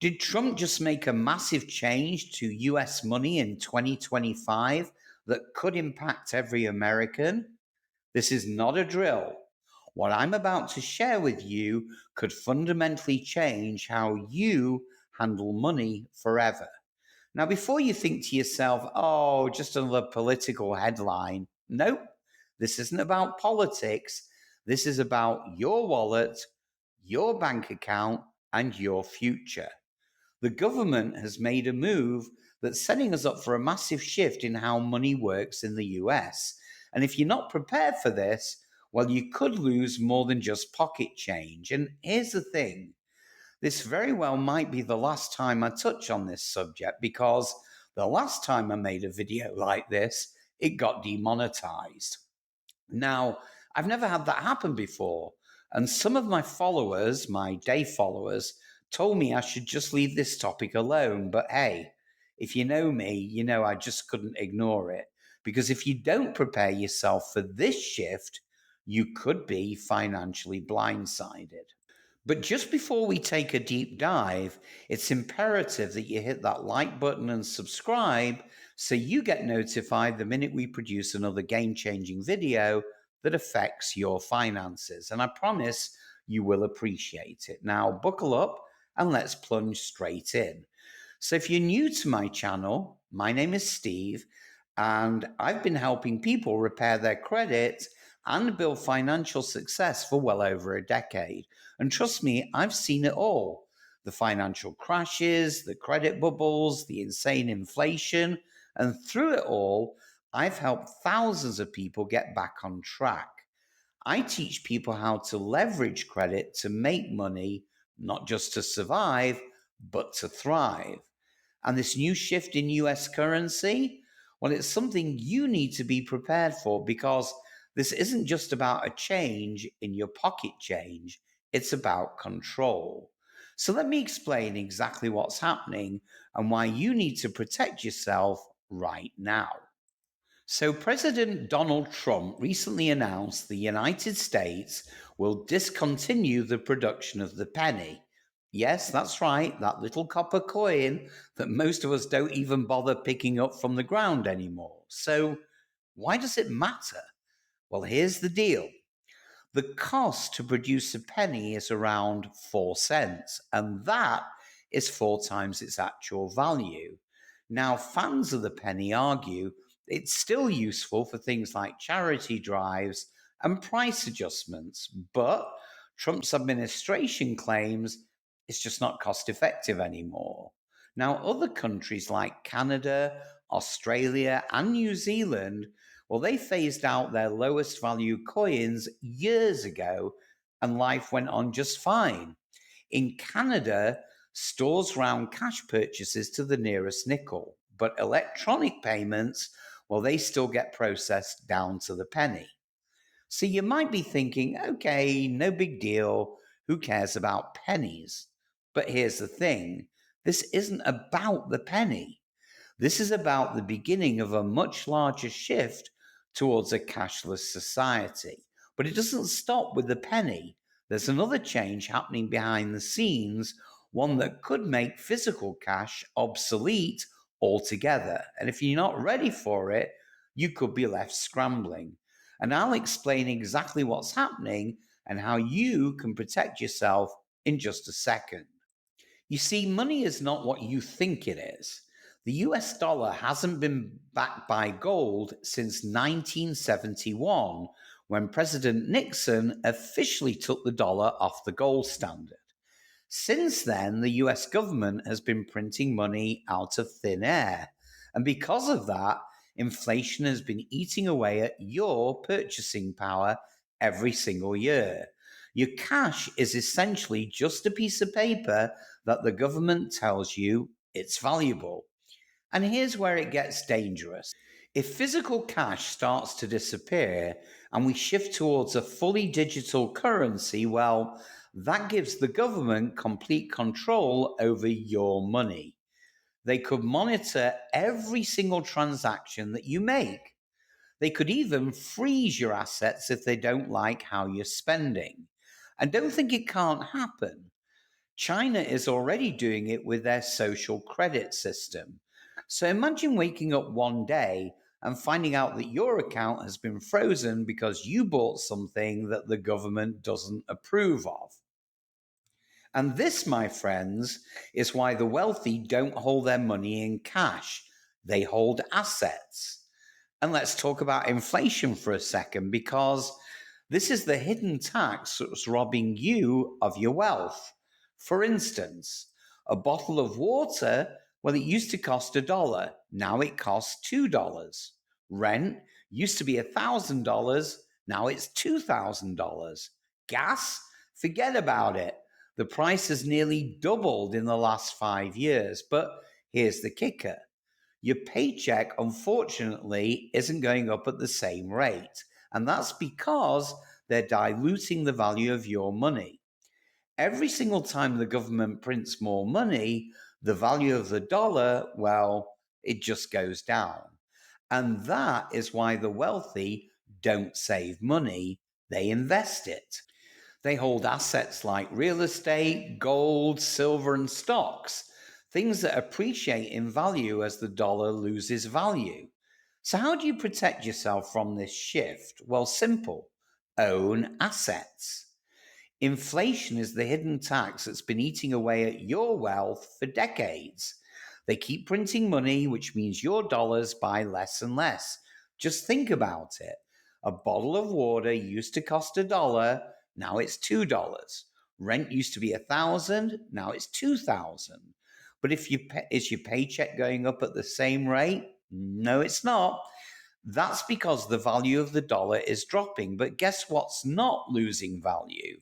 Did Trump just make a massive change to US money in 2025 that could impact every American? This is not a drill. What I'm about to share with you could fundamentally change how you handle money forever. Now, before you think to yourself, oh, just another political headline, nope, this isn't about politics. This is about your wallet, your bank account, and your future. The government has made a move that's setting us up for a massive shift in how money works in the US. And if you're not prepared for this, well, you could lose more than just pocket change. And here's the thing, this very well might be the last time I touch on this subject because the last time I made a video like this, it got demonetized. Now, I've never had that happen before. And some of my followers, my day followers, told me I should just leave this topic alone. But hey, if you know me, you know I just couldn't ignore it. Because if you don't prepare yourself for this shift, you could be financially blindsided. But just before we take a deep dive, it's imperative that you hit that like button and subscribe so you get notified the minute we produce another game changing video that affects your finances. And I promise you will appreciate it. Now, buckle up and let's plunge straight in. So, if you're new to my channel, my name is Steve, and I've been helping people repair their credit and build financial success for well over a decade. And trust me, I've seen it all: the financial crashes, the credit bubbles, the insane inflation. And through it all, I've helped thousands of people get back on track. I teach people how to leverage credit to make money, not just to survive, but to thrive. And this new shift in US currency, well, it's something you need to be prepared for because this isn't just about a change in your pocket change, it's about control. So let me explain exactly what's happening and why you need to protect yourself right now. So, President Donald Trump recently announced the United States will discontinue the production of the penny. Yes, that's right, that little copper coin that most of us don't even bother picking up from the ground anymore. So, why does it matter? Well, here's the deal. The cost to produce a penny is around 4 cents, and that is 4 times its actual value. Now, fans of the penny argue it's still useful for things like charity drives and price adjustments, but Trump's administration claims it's just not cost effective anymore. Now, other countries like Canada, Australia, and New Zealand, well, they phased out their lowest value coins years ago and life went on just fine. In Canada, stores round cash purchases to the nearest nickel, but electronic payments, well, they still get processed down to the penny. So you might be thinking, okay, no big deal. Who cares about pennies? But here's the thing, this isn't about the penny. This is about the beginning of a much larger shift towards a cashless society. But it doesn't stop with the penny. There's another change happening behind the scenes, one that could make physical cash obsolete altogether. And if you're not ready for it, you could be left scrambling. And I'll explain exactly what's happening and how you can protect yourself in just a second. You see, money is not what you think it is. The US dollar hasn't been backed by gold since 1971, when President Nixon officially took the dollar off the gold standard. Since then, the US government has been printing money out of thin air. And because of that, inflation has been eating away at your purchasing power every single year. Your cash is essentially just a piece of paper that the government tells you it's valuable. And here's where it gets dangerous. If physical cash starts to disappear and we shift towards a fully digital currency, well, that gives the government complete control over your money. They could monitor every single transaction that you make. They could even freeze your assets if they don't like how you're spending. And don't think it can't happen. China is already doing it with their social credit system. So imagine waking up one day and finding out that your account has been frozen because you bought something that the government doesn't approve of. And this, my friends, is why the wealthy don't hold their money in cash, they hold assets. And let's talk about inflation for a second, because this is the hidden tax that's robbing you of your wealth. For instance, a bottle of water, well, it used to cost $1. Now it costs $2. Rent used to be $1,000. Now it's $2,000. Gas? Forget about it. The price has nearly doubled in the last 5 years. But here's the kicker: your paycheck, unfortunately, isn't going up at the same rate. And that's because they're diluting the value of your money. Every single time the government prints more money, the value of the dollar, well, it just goes down. And that is why the wealthy don't save money, they invest it. They hold assets like real estate, gold, silver, and stocks, things that appreciate in value as the dollar loses value. So, how do you protect yourself from this shift? Well, simple: own assets. Inflation is the hidden tax that's been eating away at your wealth for decades. They keep printing money, which means your dollars buy less and less. Just think about it. A bottle of water used to cost $1, now it's $2. Rent used to be 1,000, now it's 2,000. But is your paycheck going up at the same rate? No, it's not. That's because the value of the dollar is dropping. But guess what's not losing value?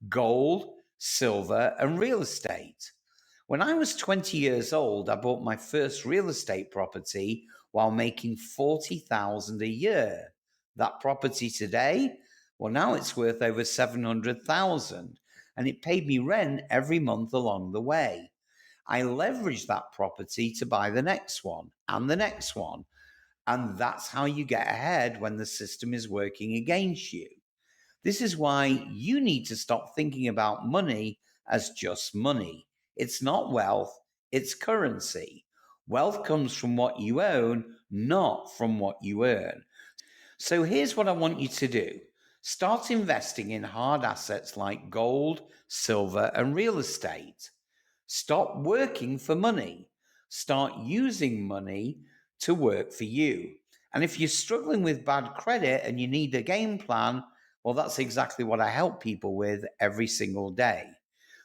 Gold, silver, and real estate. When I was 20 years old, I bought my first real estate property while making 40,000 a year. That property today, well, now it's worth over 700,000, and it paid me rent every month along the way. I leveraged that property to buy the next one and the next one, and that's how you get ahead when the system is working against you. This is why you need to stop thinking about money as just money. It's not wealth, it's currency. Wealth comes from what you own, not from what you earn. So here's what I want you to do: start investing in hard assets like gold, silver, and real estate. Stop working for money. Start using money to work for you. And if you're struggling with bad credit and you need a game plan, well, that's exactly what I help people with every single day.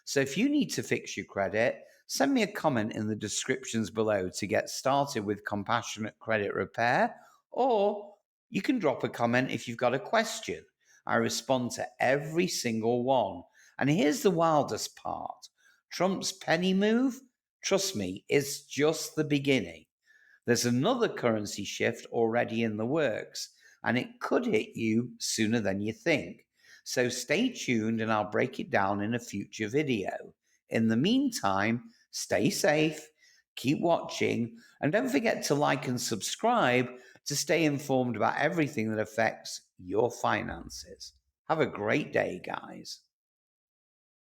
So if you need to fix your credit, send me a comment in the descriptions below to get started with compassionate credit repair, or you can drop a comment if you've got a question. I respond to every single one. And here's the wildest part: Trump's penny move, trust me, is just the beginning. There's another currency shift already in the works, and it could hit you sooner than you think. So stay tuned and I'll break it down in a future video. In the meantime, stay safe, keep watching, and don't forget to like and subscribe to stay informed about everything that affects your finances. Have a great day, guys.